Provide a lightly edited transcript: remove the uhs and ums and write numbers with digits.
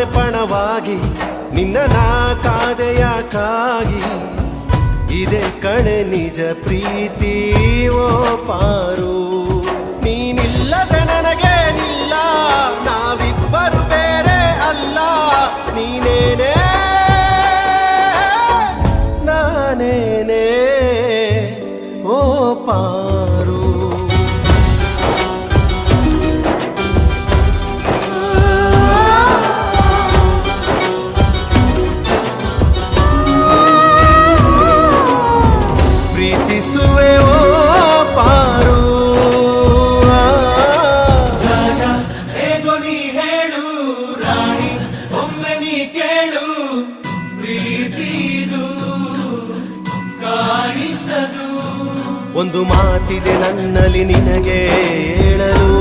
ಪ್ರಾಣೆ ಪಣವಾಗಿ ನಿನ್ನ ನಾ ಕಾದೆಯಾಕಾಗಿ ಇದೆ ಕಣೆ ನಿಜ ಪ್ರೀತಿ ಓ ಪಾರು ನೀನಿಲ್ಲದೆ ನನಗೇನಿಲ್ಲ ನಾವಿಬ್ಬರು ಬೇರೆ ಅಲ್ಲ ನೀನೇನೇ ನಾನೇನೇ ಓ ಪಾರು ಪ್ರೀತಿಸುವೆ ಓ ಪಾರು ರಾಜ ಹೇಗೋ ನೀ ಹೇಳು ರಾಣಿ ಒಮ್ಮೆ ನೀ ಕೇಳು ಪ್ರೀತಿದು ಕಾಣಿಸದು ಒಂದು ಮಾತಿದೆ ನನ್ನಲ್ಲಿ ನಿನಗೆ ಹೇಳಲು